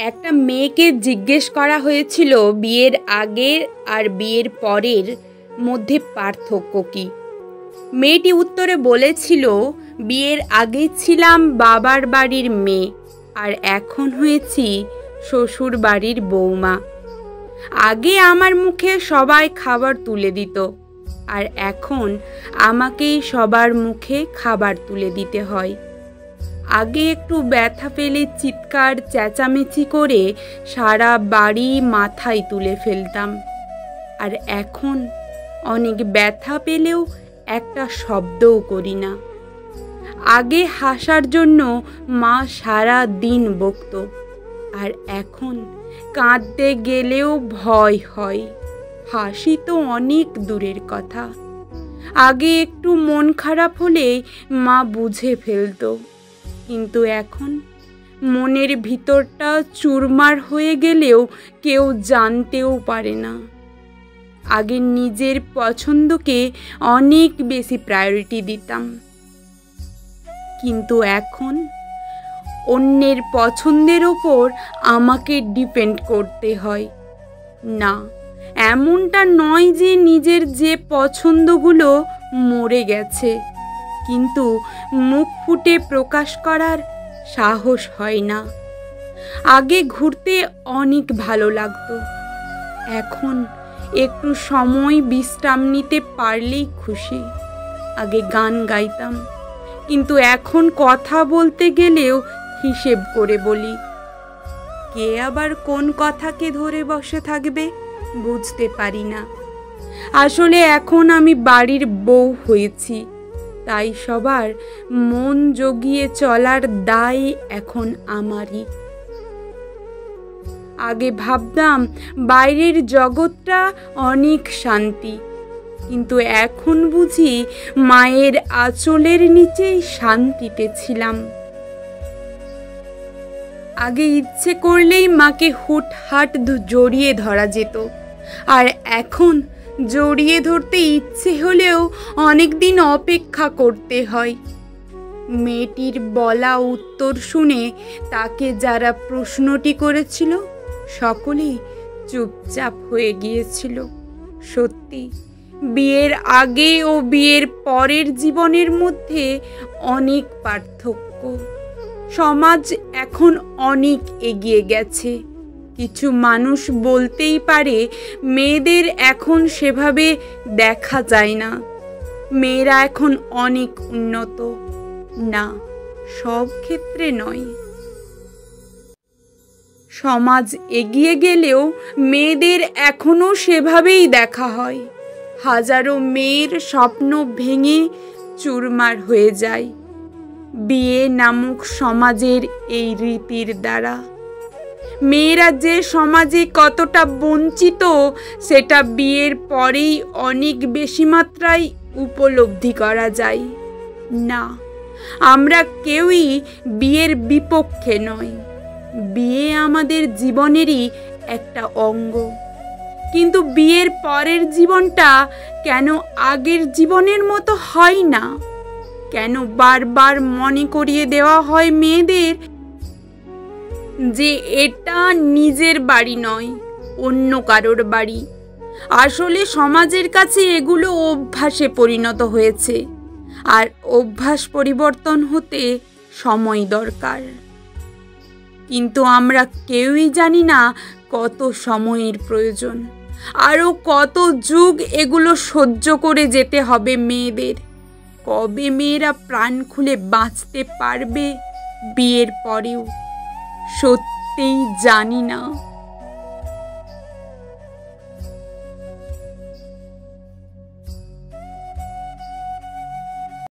একটা মেয়েকে জিজ্ঞেস করা হয়েছিল বিয়ের আগের আর বিয়ের পরের মধ্যে পার্থক্য কী। মেয়েটি উত্তরে বলেছিল, বিয়ের আগে ছিলাম বাবার বাড়ির মেয়ে আর এখন হয়েছি শ্বশুর বাড়ির বৌমা। আগে আমার মুখে সবাই খাবার তুলে দিত আর এখন আমাকেই সবার মুখে খাবার তুলে দিতে হয়। আগে একটু ব্যথা পেলে চিৎকার চেঁচামেচি করে সারা বাড়ি মাথায় তুলে ফেলতাম, আর এখন অনেক ব্যথা পেলেও একটা শব্দও করি না। আগে হাসার জন্য মা সারা দিন বকত, আর এখন কাঁদতে গেলেও ভয় হয়। হাসি তো অনেক দূরের কথা। আগে একটু মন খারাপ হলে মা বুঝে ফেলত, কিন্তু এখন মনের ভিতরটা চুরমার হয়ে গেলেও কেউ জানতেও পারে না। আগে নিজের পছন্দকে অনেক বেশি প্রায়োরিটি দিতাম, কিন্তু এখন অন্যের পছন্দের ওপর আমাকে ডিপেন্ড করতে হয়। না, এমনটা নয় যে নিজের যে পছন্দগুলো মরে গেছে, কিন্তু মুখ ফুটে প্রকাশ করার সাহস হয় না। আগে ঘুরতে অনেক ভালো লাগতো, এখন একটু সময় বিশ্রাম নিতে পারলেই খুশি। আগে গান গাইতাম, কিন্তু এখন কথা বলতে গেলেও হিসেব করে বলি। কে আবার কোন কথাকে ধরে বসে থাকবে বুঝতে পারি না। আসলে এখন আমি বাড়ির বউ হয়েছি, তাই সবার মন জগিয়ে চলার দায় এখন আমারই। আগে ভাবতাম বাইরের জগৎটা অনেক শান্তি, কিন্তু এখন বুঝি মায়ের আঁচলের নিচেই শান্তিতে ছিলাম। আগে ইচ্ছে করলেই মাকে হুটহাট জড়িয়ে ধরা যেত, আর এখন জড়িয়ে ধরতে ইচ্ছে হলেও অনেক দিন অপেক্ষা করতে হয়। মেয়েটির বলা উত্তর শুনে তাকে যারা প্রশ্নটি করেছিল সকলেই চুপচাপ হয়ে গিয়েছিল। সত্যি, বিয়ের আগে ও বিয়ের পরের জীবনের মধ্যে অনেক পার্থক্য। সমাজ এখন অনেক এগিয়ে গেছে। কিছু মানুষ বলতেই পারে মেয়েদের এখন সেভাবে দেখা যায় না, মেয়েরা এখন অনেক উন্নত। না, সব ক্ষেত্রে নয়। সমাজ এগিয়ে গেলেও মেয়েদের এখনও সেভাবেই দেখা হয়। হাজারো মেয়ের স্বপ্ন ভেঙে চুরমার হয়ে যায় বিয়ে নামক সমাজের এই রীতির দ্বারা। মেয়েরা যে সমাজে কতটা বঞ্চিত সেটা বিয়ের পরেই অনেক বেশি মাত্রায় উপলব্ধি করা যায়। না, আমরা কেউই বিয়ের বিপক্ষে নয়। বিয়ে আমাদের জীবনেরই একটা অঙ্গ, কিন্তু বিয়ের পরের জীবনটা কেন আগের জীবনের মতো হয় না? কেন বারবার মনে করিয়ে দেওয়া হয় মেয়েদের যে এটা নিজের বাড়ি নয়, অন্য কারোর বাড়ি? আসলে সমাজের কাছে এগুলো অভ্যাসে পরিণত হয়েছে, আর অভ্যাস পরিবর্তন হতে সময় দরকার। কিন্তু আমরা কেউই জানি না কত সময়ের প্রয়োজন, আরও কত যুগ এগুলো সহ্য করে যেতে হবে মেয়েদের। কবে মেয়েরা প্রাণ খুলে বাঁচতে পারবে বিয়ের পরেও, সত্যিই জানি না।